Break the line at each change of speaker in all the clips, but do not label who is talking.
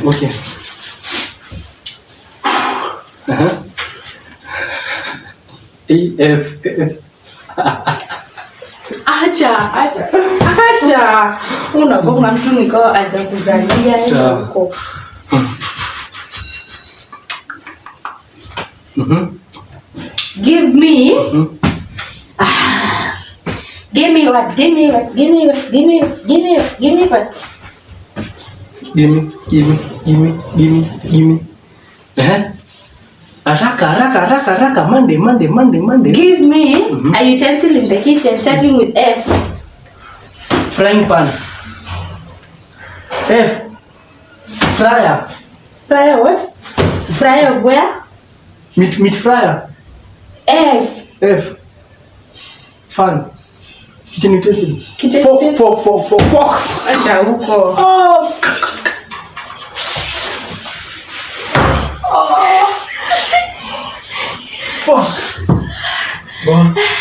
Okay. F.
Acha. Unagonga mtu niko acha kuzalia huko. Give me. Give me what?
Haraka. Monday.
Give me a utensil in the kitchen starting with F.
Frying pan. F. Fryer.
Fryer what? Fryer where?
Meat fryer.
F.
Fan. Kitchen utensil. Fork.
Acha huko.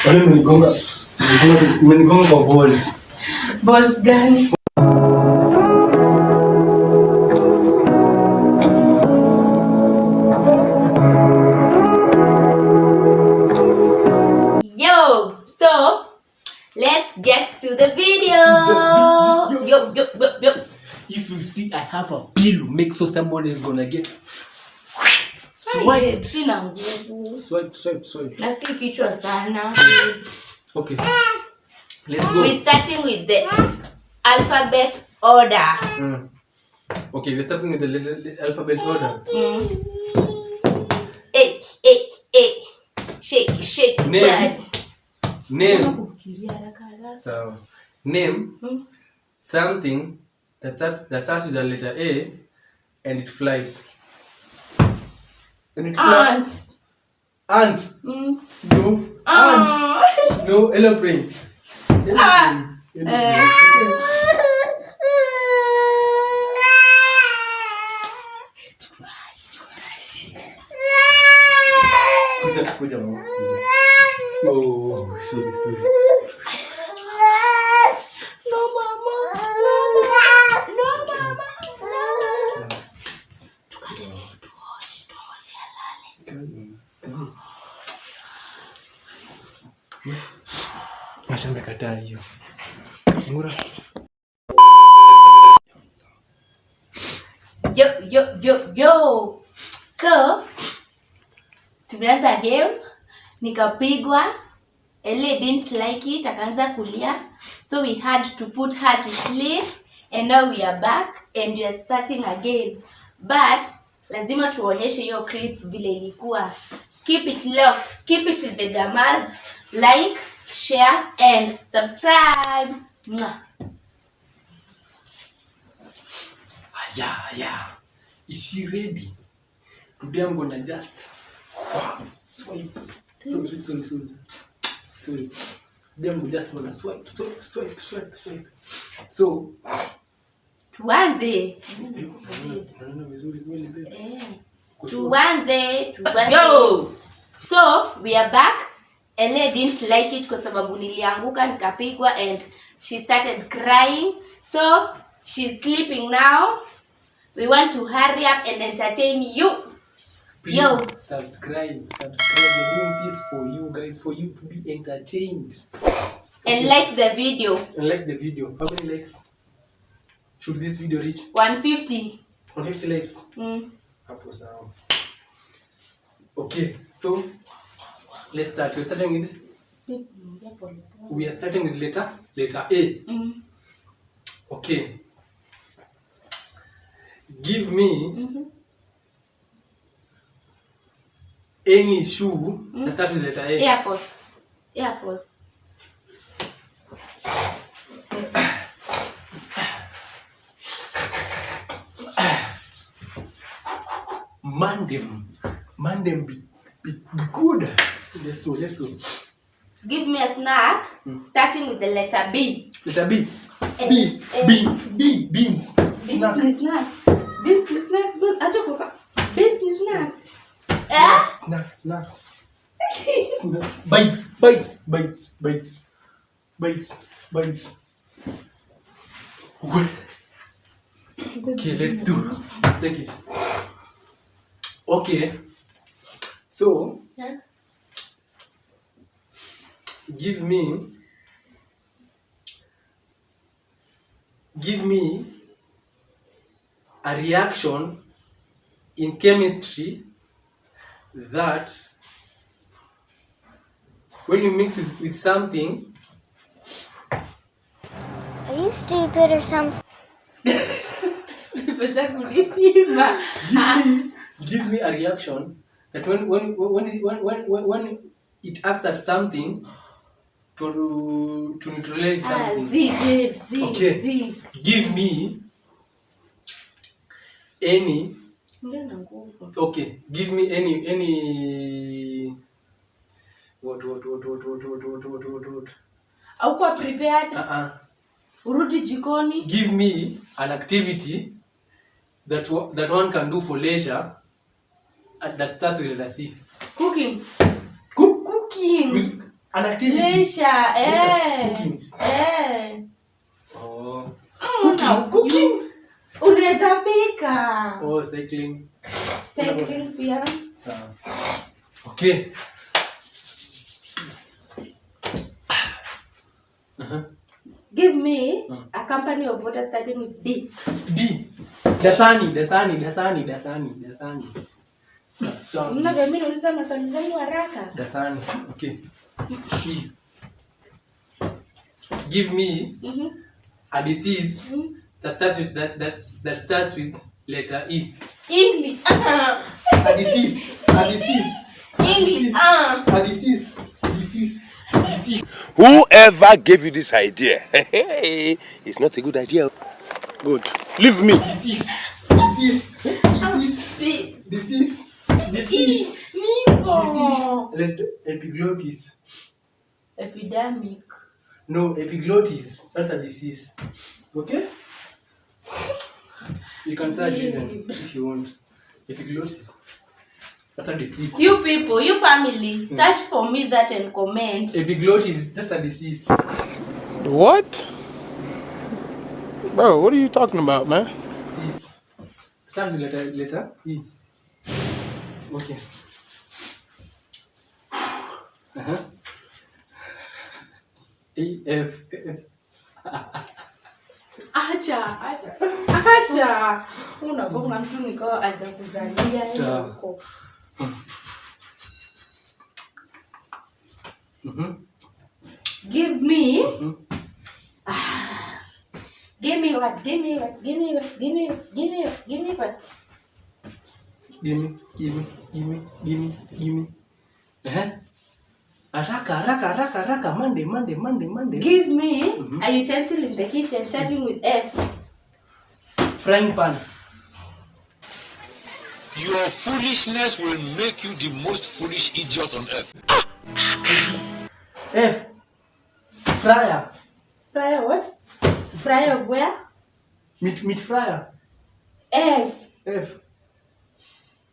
Wale mnigonga kwa balls.
Balls gani? Yo, so let's get to the video. Yo.
If you see I have a pillow, make so somebody is gonna get swipe.
Sina nguvu.
Swipe.
Nafikiri kichwa sana.
Okay. Let's go.
We're starting with the alphabet order.
Okay, we're starting with the alphabet order.
A. Shake.
Name. So, name something that starts with the letter A and it flies.
Ant.
No. Ant. No, aeroplane. Okay. Kuja. Oh, sorry.
No, mama.
Masha mekataa hiyo. Ngura.
Yo. So, tumeanza game. Nikapigwa. Ellie didn't like it. Akaanza kulia. So we had to put her to sleep. And now we are back. And we are starting again. But, lazima tuonyeshe hiyo clip vile ilikuwa. Keep it locked. Keep it with the GAMARS. Like, share, and subscribe.
Yeah. Is she ready? Today I'm gonna just swipe. Sorry. Today I'm just gonna swipe. So,
Tuanze. Tuanze. Yo. So, we are back. Ellie didn't like it kwa sababu nilianguka nikapigwa and she started crying. So, she's sleeping now. We want to hurry up and entertain you.
Please
Yo.
Subscribe. We're doing this for you guys, for you to be entertained.
And like the video.
How many likes should this video reach?
150.
150 likes. Hapo sawa. Okay, so let's start. We are starting with letter A. Okay. Give me any shoe that starts with letter A.
Air Force.
Mandem be good. Let's go.
Give me a snack starting with the letter B.
Letter B. Beans.
Snack.
Snacks. Bites. Okay, let's do. take it. Okay. So,
Yeah.
give me a reaction in chemistry that when you mix it with something.
Are you stupid or something?
Nimeacha kulipima.
Give me a reaction that when it acts at something to neutralize something. Okay. Give me any. Okay. Give me any. What?
Haukuwa prepared? Urudi jikoni.
Give me an activity that one can do for leisure that starts with letter C.
Cooking.
With an activity.
Leisure.
Cooking. Oh. Cooking.
Unaweza pika.
Oh, cycling.
Cycling pia.
Sawa. Okay.
Give me a company of water starting with D.
D. Dasani.
Mna mimi nauliza maswali zangu haraka.
Dasani. Okay. E. Give me a disease that starts with that starts with letter E.
English.
A disease.
English.
A disease.
Whoever gave you this idea, it's not a good idea. Good. Leave me.
Disease. Epiglottis.
Epidemic.
No, epiglottis. That's a disease. Okay? You can search even if you want. Epiglottis. That's a disease.
You people, you family, search for me that and comment.
Epiglottis. That's a disease.
What? Bro, what are you talking about, man?
This. Start with letter E. Okay. E, F.
Acha. Unagonga mtu niko acha kuzalia huko. Give me Give me what?
Haraka. Monday.
Give me a utensil in the kitchen starting with F.
Frying pan.
Your foolishness will make you the most foolish idiot on earth.
F. Fryer.
Fryer what? Fryer where?
Meat fryer.
F.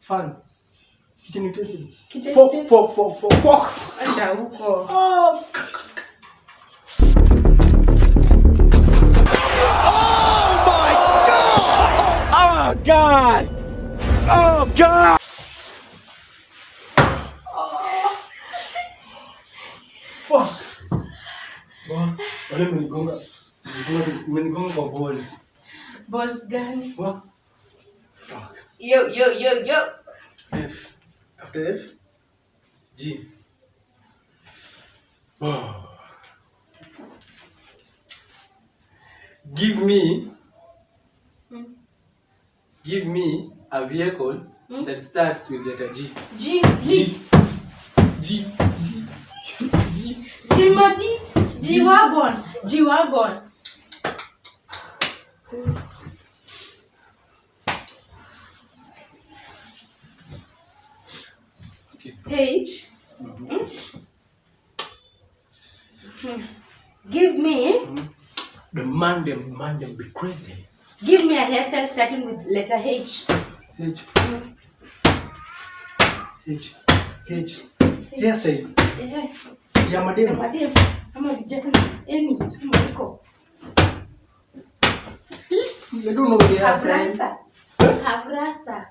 Fan. Kitchen utensil.
Fork. Anda huko.
Oh.
God! Oh, God!
Fuck. Wale menigonga kwa balls.
Balls gani?
What? Fuck.
Yo.
F. After F, G. Oh. Give me a vehicle that starts with letter G.
G. G-Wagon.
Okay.
H. Give me.
The man them be crazy.
Give me a hairstyle starting with letter H.
Hairstyle. Ya madem.
Ama vijana. Any. Kama iko.
You don't know the hairstyle.
Rasta. Have rasta.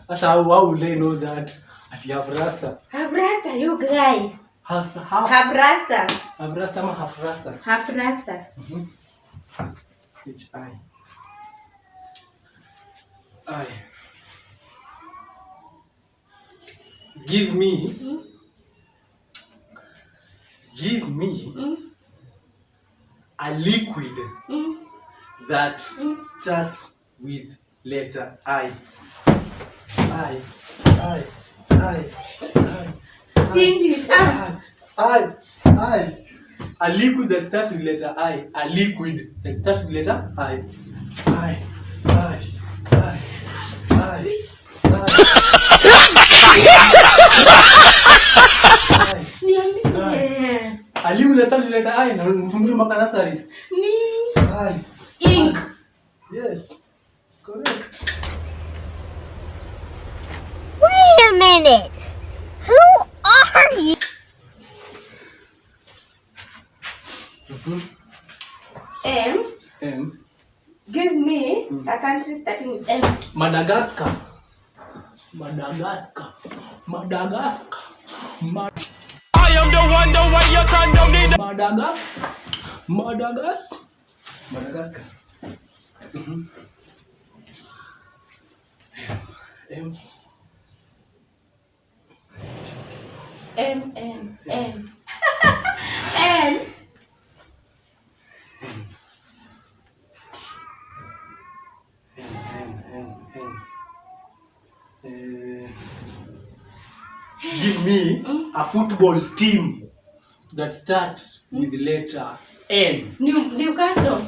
That's how would they know that? At you have rasta.
Have rasta, you guy.
Have
Have rasta.
Have rasta ma have rasta.
Have rasta.
Which I. I. Give me. Give me a liquid that starts with letter I. I.
English.
I. A liquid that starts with letter I. A liquid that starts with letter I.
Niambie.
A liquid that starts with letter I. Na mfundisho mpaka nasari.
Ni.
I.
Ink.
Yes. Correct.
Wait a minute. Who are you?
M. Give me a country starting with M.
Madagascar.
I am the one, the way your son don't need
Madagascar. M.
N.
Give me a football team that starts with the letter N.
Newcastle.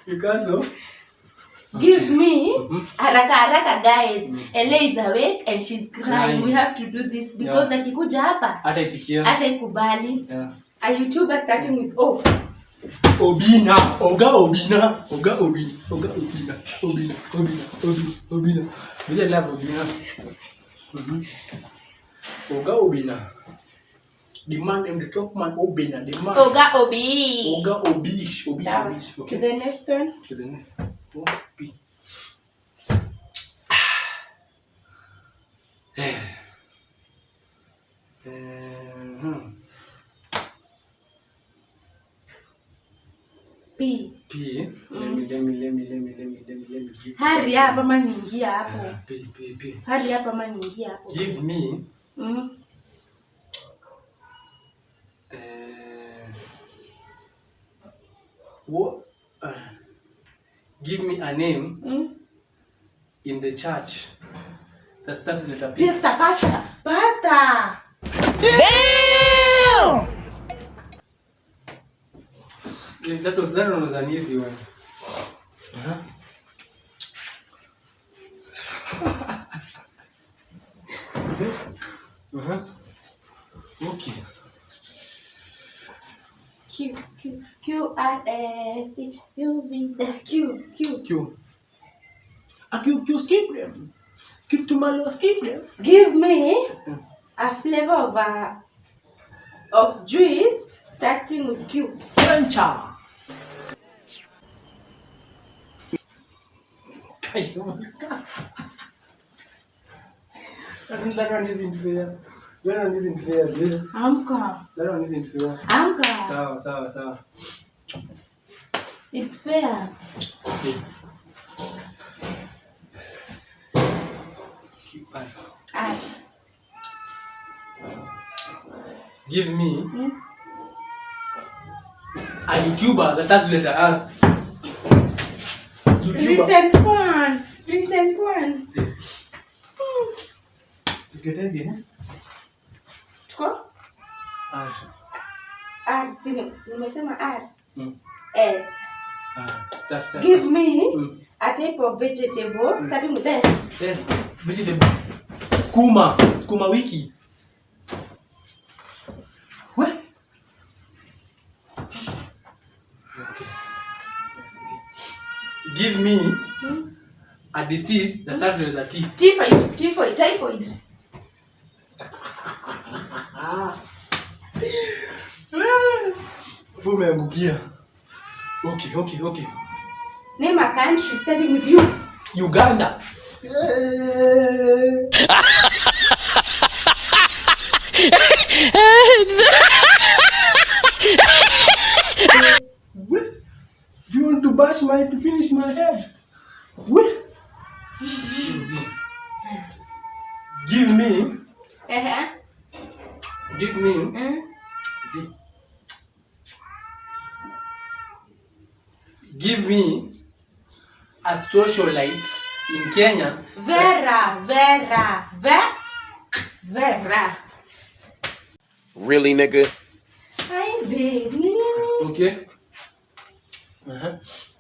Newcastle.
Give me haraka guys. Ella is awake and she's crying. We have to do this because akikuja hapa
Hata itishia.
hata ikubali.
Yeah.
A YouTuber starting with O.
Obina. Really love Obina. Oga Obina. The man in the top man Obina. The man.
Oga Obi.
Oga Obish.
Okay. The next one.
To the next. P.
P.
Let me give.
Hurry up ama niingia hapo.
P.
Hurry up ama niingia hapo.
Give me. What? Give me a name in the church that starts with letter P.
Pastor.
Damn!
Yeah, that one was an easy one. Okay.
Q R S T U V Q.
Q, skip them. Skip to Malo, skip them.
Give me a flavor of juice starting with Q.
Quencha. That one isn't fair.
Amka.
That one isn't fair.
Amka.
Sawa.
It's fair.
Okay.
R.
Give me a YouTuber that starts with letter R.
Recent one.
Get again.
Tuko?
R.
R. Nimesema R. S.
Start.
Give me a type of vegetable starting with S.
Yes. Vegetable. Skuma wiki. What? Okay. Give me a disease that starts with a T.
Typhoid.
umeangukia. Okay.
Name a country starting with you.
Uganda. What? Do you want to finish my head? What? Give me. Give me a socialite in Kenya.
Vera.
Really, nigga?
Hi, baby.
Okay.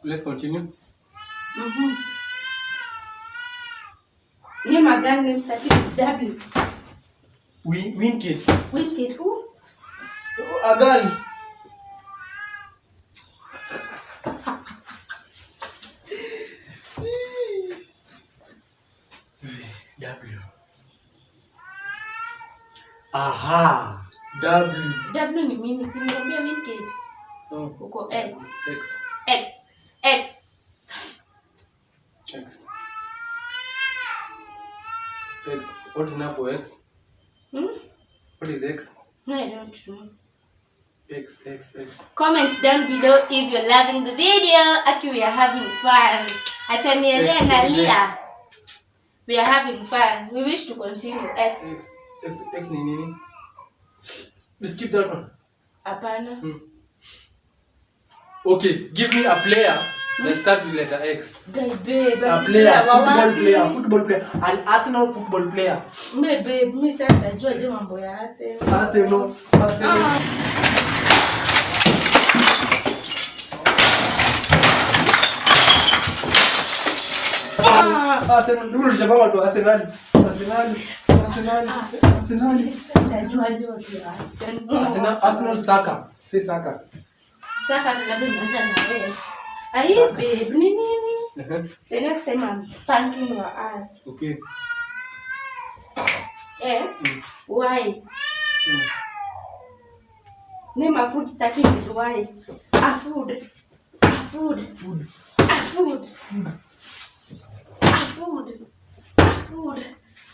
Let's continue.
Name a girl name starting with W.
Winkit.
Wicked. Who?
A girl. W. Aha. W.
W ni mimi. Niambia wicked. Uko X.
X. What is now for X? What is X?
I don't know.
X.
Comment down below if you're loving the video. Actually, we are having fun. Achanielea na Lia. We are having fun. We wish to continue.
X ni nini? We skip that one.
Hapana.
Okay, give me a player that starts with letter X.
Babe,
A football player, an Arsenal football player.
Mimi sasa najua je mambo ya Arsenal.
Arsenal. Arsenal, ndio unachapa watu Arsenal.
Najua je watu ya
Arsenal soccer. Say soccer.
Sasa labda nianze na wewe. Aye babe, ni nini? The next time I'm spanking your ass.
Okay.
Why? Name a food starting with Y. A food.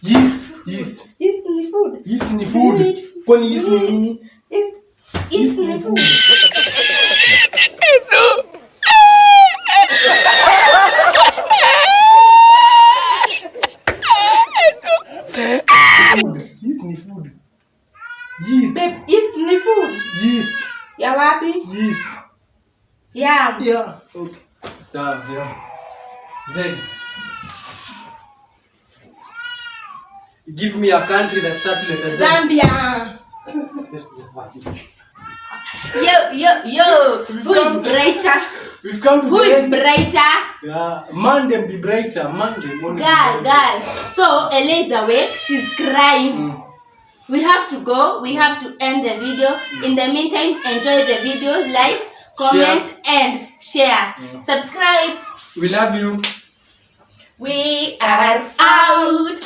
Yeast.
Yeast ni food.
Kwani yeast ni nini?
Yeast ni food.
Yeast ni food. Yeast.
Babe, yeast ni food.
Yeast.
Ya wapi?
Yeast.
Yeah.
Okay. Sawa, yeah. Then give me a country that starts with letter Z.
Zambia. Yo. Who is brighter?
We've come to
Who
the
is
end.
brighter?
Yeah, Monday be brighter.
Girl. So Ella is awake. She's crying. We have to go. We have to end the video. In the meantime, enjoy the video. Like, comment, and share. Subscribe.
We love you.
We are out.